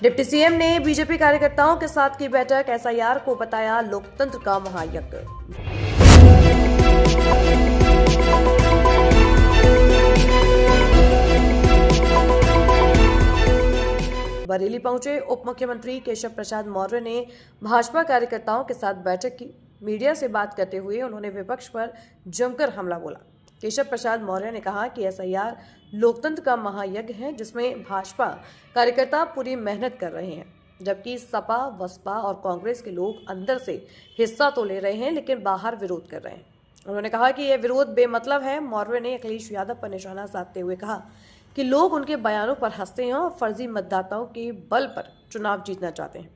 Deputy CM ने BJP कार्यकर्ताओं के साथ की बैठक, एसआईआर को बताया लोकतंत्र का महायज्ञ। बरेली पहुंचे उप मुख्यमंत्री केशव प्रसाद मौर्य ने भाजपा कार्यकर्ताओं के साथ बैठक की। मीडिया से बात करते हुए उन्होंने विपक्ष पर जमकर हमला बोला। केशव प्रसाद मौर्य ने कहा कि एसआईआर लोकतंत्र का महायज्ञ है, जिसमें भाजपा कार्यकर्ता पूरी मेहनत कर रहे हैं, जबकि सपा, बसपा और कांग्रेस के लोग अंदर से हिस्सा तो ले रहे हैं लेकिन बाहर विरोध कर रहे हैं। उन्होंने कहा कि यह विरोध बेमतलब है। मौर्य ने अखिलेश यादव पर निशाना साधते हुए कहा कि लोग उनके बयानों पर हंसते हैं और फर्जी मतदाताओं के बल पर चुनाव जीतना चाहते हैं।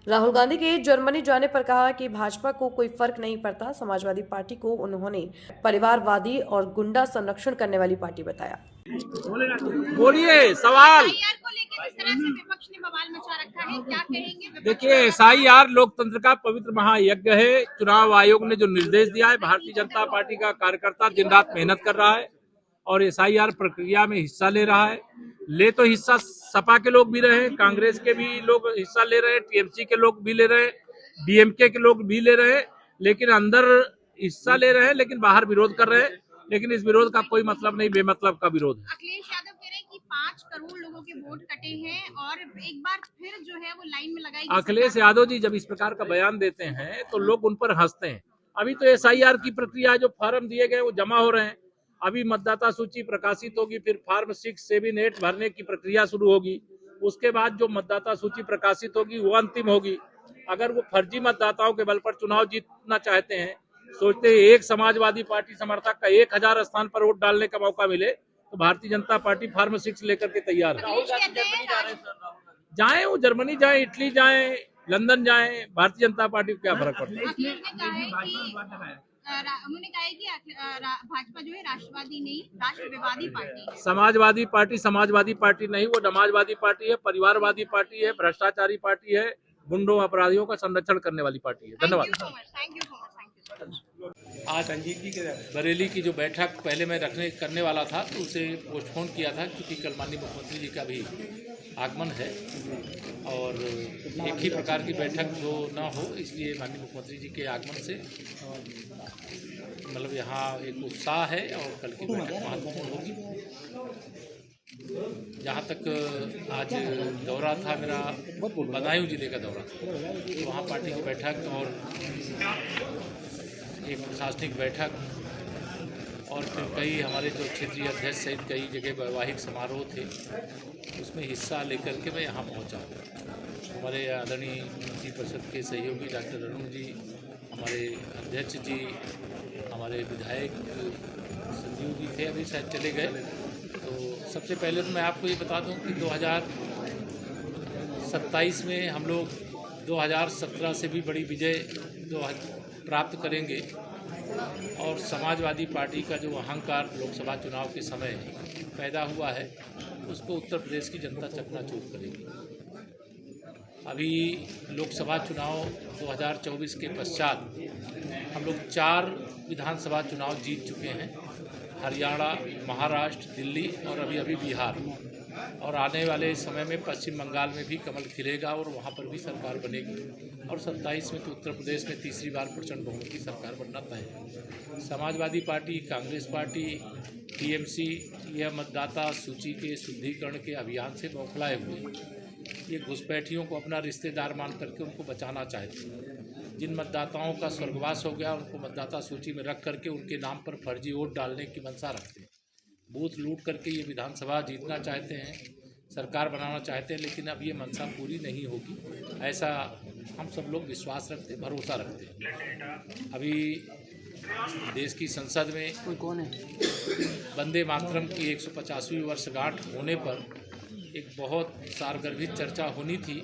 राहुल गांधी के जर्मनी जाने पर कहा कि भाजपा को कोई फर्क नहीं पड़ता। समाजवादी पार्टी को उन्होंने परिवारवादी और गुंडा संरक्षण करने वाली पार्टी बताया। बोलिए सवाल। को लेकर किस तरह से विपक्ष ने बवाल मचा रखा है, क्या कहेंगे? देखिए, एसआईआर लोकतंत्र का पवित्र महायज्ञ है। चुनाव आयोग ने जो निर्देश दिया है, भारतीय जनता पार्टी का कार्यकर्ता दिन रात मेहनत कर रहा है और एसआईआर प्रक्रिया में हिस्सा ले रहा है। ले तो हिस्सा सपा के लोग भी रहे हैं, कांग्रेस के भी लोग हिस्सा ले रहे हैं, टीएमसी के लोग भी ले रहे हैं, डीएमके के लोग भी ले रहे हैं, लेकिन अंदर हिस्सा ले रहे हैं लेकिन बाहर विरोध कर रहे हैं। लेकिन इस विरोध का कोई मतलब नहीं, बेमतलब का विरोध है। अखिलेश यादव कह रहे हैं कि 5 करोड़ लोगों के वोट कटे हैं और एक बार फिर जो है वो लाइन में लगाई। अखिलेश यादव जी जब इस प्रकार का बयान देते हैं तो लोग उन पर हंसते हैं। अभी तो एसआईआर की प्रक्रिया, जो फॉर्म दिए गए वो जमा हो रहे हैं। अभी मतदाता सूची प्रकाशित होगी, फिर फॉर्म 6, 7, 8 भरने की प्रक्रिया शुरू होगी। उसके बाद जो मतदाता सूची प्रकाशित होगी वो अंतिम होगी। अगर वो फर्जी मतदाताओं के बल पर चुनाव जीतना चाहते हैं, सोचते हैं एक समाजवादी पार्टी समर्थक का 1000 स्थान पर वोट डालने का मौका मिले, तो भारतीय जनता पार्टी फॉर्म 6 लेकर के तैयार है। जाए वो जर्मनी जाए, इटली जाए, लंदन जाए, भारतीय जनता पार्टी को क्या फर्क पड़ता है। उन्होंने कहा है कि भाजपा जो है राष्ट्रवादी नहीं, राष्ट्रवादी पार्टी है। समाजवादी पार्टी नहीं, वो समाजवादी पार्टी है, परिवारवादी पार्टी है, भ्रष्टाचारी पार्टी है, गुंडों अपराधियों का संरक्षण करने वाली पार्टी है। धन्यवाद। Thank you so much. आज रंजीत जी के बरेली की जो बैठक पहले मैं करने वाला था, तो उसे पोस्टपोन किया था क्योंकि कल माननीय मुख्यमंत्री जी का भी आगमन है और एक ही प्रकार की बैठक जो न हो, इसलिए माननीय मुख्यमंत्री जी के आगमन से मतलब यहाँ एक उत्साह है और कल की बैठक महत्वपूर्ण होगी। जहाँ तक आज दौरा था मेरा, बदायूं जिले का दौरा था, तो वहाँ पार्टी की बैठक और एक प्रशासनिक बैठक और फिर कई हमारे जो क्षेत्रीय अध्यक्ष सहित कई जगह वैवाहिक समारोह थे, उसमें हिस्सा लेकर के मैं यहाँ पहुँचा। हमारे आदरणीय मंत्री परिषद के सहयोगी डॉक्टर अरुण जी, हमारे अध्यक्ष जी, हमारे विधायक संजीव जी थे, अभी शायद चले गए। तो सबसे पहले तो मैं आपको ये बता दूं कि 2027 में हम लोग 2017 से भी बड़ी विजय प्राप्त करेंगे और समाजवादी पार्टी का जो अहंकार लोकसभा चुनाव के समय पैदा हुआ है, उसको उत्तर प्रदेश की जनता चकनाचूर करेगी। अभी लोकसभा चुनाव 2024 के पश्चात हम लोग 4 विधानसभा चुनाव जीत चुके हैं, हरियाणा, महाराष्ट्र, दिल्ली और अभी बिहार। और आने वाले समय में पश्चिम बंगाल में भी कमल खिलेगा और वहाँ पर भी सरकार बनेगी और 27 में तो उत्तर प्रदेश में तीसरी बार प्रचंड बहुमत की सरकार बनना तय है। Samajwadi party, Congress party, TMC यह मतदाता सूची के शुद्धिकरण के अभियान से बौखलाए हुए, ये घुसपैठियों को अपना रिश्तेदार मान करके उनको बचाना चाहते हैं। जिन मतदाताओं का स्वर्गवास हो गया, उनको मतदाता सूची में रख करके उनके नाम पर फर्जी वोट डालने की मंशा रखते हैं। बूथ लूट करके ये विधानसभा जीतना चाहते हैं, सरकार बनाना चाहते हैं, लेकिन अब ये मंशा पूरी नहीं होगी, ऐसा हम सब लोग विश्वास रखते, भरोसा रखते हैं। अभी देश की संसद में कौन है, वंदे मातरम की 150वीं वर्षगांठ होने पर एक बहुत सारगर्भित चर्चा होनी थी,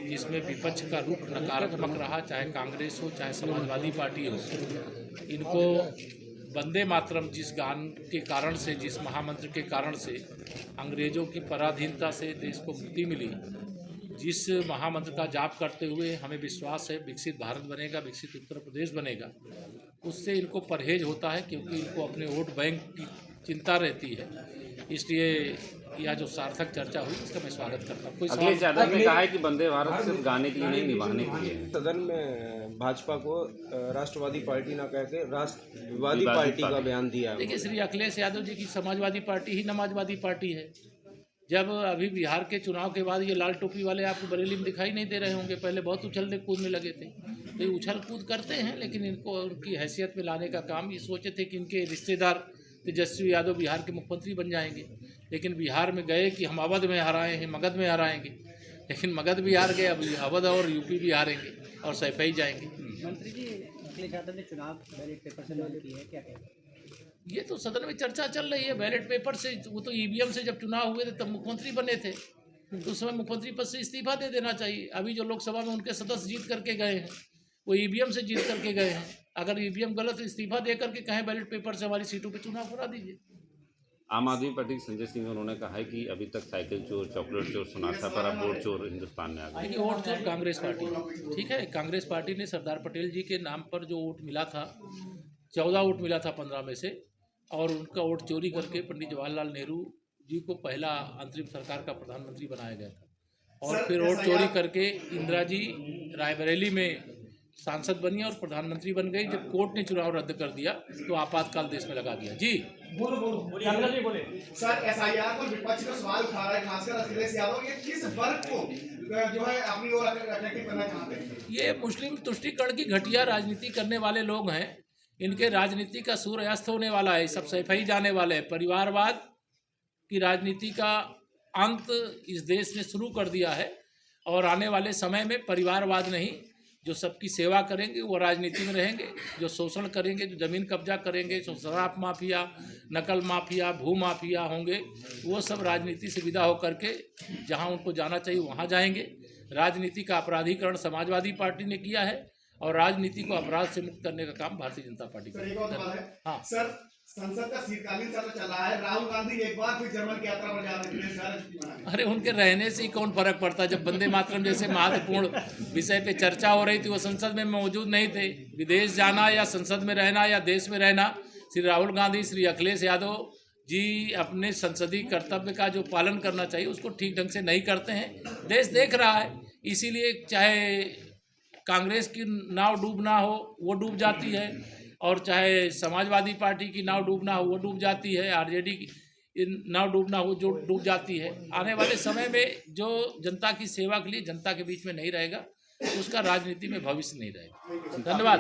जिसमें विपक्ष का रुख नकारात्मक रहा, चाहे कांग्रेस हो चाहे समाजवादी पार्टी हो। इनको वंदे मातरम जिस गान के कारण से, जिस महामंत्र के कारण से अंग्रेज़ों की पराधीनता से देश को मुक्ति मिली, जिस महामंत्र का जाप करते हुए हमें विश्वास है विकसित भारत बनेगा, विकसित उत्तर प्रदेश बनेगा, उससे इनको परहेज होता है, क्योंकि इनको अपने वोट बैंक की चिंता रहती है। इसलिए या जो सार्थक चर्चा हुई इसका मैं स्वागत करता हूँ। कोई सवाल? अखिलेश यादव ने कहा है कि वंदे भारत सिर्फ गाने के लिए नहीं, निभाने के लिए है। सदन में भाजपा को राष्ट्रवादी पार्टी ना कह के राष्ट्रवादी पार्टी का बयान दिया है। देखिए, श्री अखिलेश यादव जी की समाजवादी पार्टी ही समाजवादी पार्टी है। जब अभी बिहार के चुनाव के बाद ये लाल टोपी वाले आपको बरेली में दिखाई नहीं दे रहे होंगे, पहले बहुत उछलने कूदने लगे थे, तो ये उछल कूद करते हैं, लेकिन इनको उनकी हैसियत में लाने का काम ये सोचे थे कि इनके रिश्तेदार तेजस्वी यादव बिहार के मुख्यमंत्री बन जाएंगे। लेकिन बिहार में गए कि हम अवध में हराए हैं, मगध में हराएंगे, लेकिन मगध भी हार गए, अब अवध और यूपी भी हारेंगे और सैफई जाएंगे। मंत्री जी, अखिलेश यादव ने चुनाव बैलेट पेपर से लॉन्च की है, क्या कहें? ये तो सदन में चर्चा चल रही है बैलेट पेपर से। वो तो ईवीएम से जब चुनाव हुए थे तब मुख्यमंत्री बने थे, तो उस समय मुख्यमंत्री पद से इस्तीफा दे देना चाहिए। अभी जो लोकसभा में उनके सदस्य जीत करके गए हैं वो ईवीएम से जीत करके गए हैं। अगर ईवीएम गलत तो इस्तीफा दे करके कहें बैलेट पेपर से हमारी सीटों पे चुनाव करा दीजिए। आम आदमी पार्टी के संजय सिंह उन्होंने कहा है कि अभी तक साइकिल चोर, चॉकलेट चोर सुना था, पर अब वोट चोर हिंदुस्तान में आ गए। देखिए, वोट चोर कांग्रेस पार्टी है, ठीक है। कांग्रेस पार्टी ने सरदार पटेल जी के नाम पर जो वोट मिला था, 14 वोट मिला था 15 में से, और उनका वोट चोरी करके पंडित जवाहरलाल नेहरू जी को पहला अंतरिम सरकार का प्रधानमंत्री बनाया गया था। और फिर वोट चोरी करके इंदिरा जी रायबरेली में सांसद बनी और प्रधानमंत्री बन गई। जब कोर्ट ने चुनाव रद्द कर दिया तो आपातकाल देश में लगा दिया। जी बोले सर, एसआईआर पर विपक्ष का सवाल उठा रहा है, खासकर अखिलेश यादव, ये किस वर्ग को जो है अपनी ओर अट्रैक्टिव करना चाहते हैं? ये मुस्लिम तुष्टिकरण की घटिया राजनीति करने वाले लोग हैं। इनके राजनीति का सूर्य अस्त होने वाला है, सब सैफई जाने वाले हैं। परिवारवाद की राजनीति का अंत इस देश ने शुरू कर दिया है और आने वाले समय में परिवारवाद नहीं, जो सबकी सेवा करेंगे वो राजनीति में रहेंगे। जो शोषण करेंगे, जो ज़मीन कब्जा करेंगे, जो शराब माफिया, नकल माफिया, भू माफिया होंगे, वो सब राजनीति से विदा होकर के जहां उनको जाना चाहिए वहां जाएंगे। राजनीति का अपराधीकरण समाजवादी पार्टी ने किया है और राजनीति को अपराध से मुक्त करने का काम भारतीय जनता पार्टी सर, एक और सवाल है। हाँ सर, संसद का शीतकालीन सत्र चल रहा है, राहुल गांधी एक बार फिर जर्मन की यात्रा पर जा रहे हैं। अरे, उनके रहने से ही कौन फर्क पड़ता है? जब वंदे मातरम जैसे महत्वपूर्ण विषय पे चर्चा हो रही थी, वो संसद में मौजूद नहीं थे। विदेश जाना या संसद में रहना या देश में रहना, श्री राहुल गांधी, श्री अखिलेश यादव जी अपने संसदीय कर्तव्य का जो पालन करना चाहिए उसको ठीक ढंग से नहीं करते हैं। देश देख रहा है, इसीलिए चाहे कांग्रेस की नाव डूबना हो वो डूब जाती है, और चाहे समाजवादी पार्टी की नाव डूबना हो वो डूब जाती है, आरजेडी की नाव डूबना हो जो डूब जाती है। आने वाले समय में जो जनता की सेवा के लिए जनता के बीच में नहीं रहेगा उसका राजनीति में भविष्य नहीं रहेगा। धन्यवाद।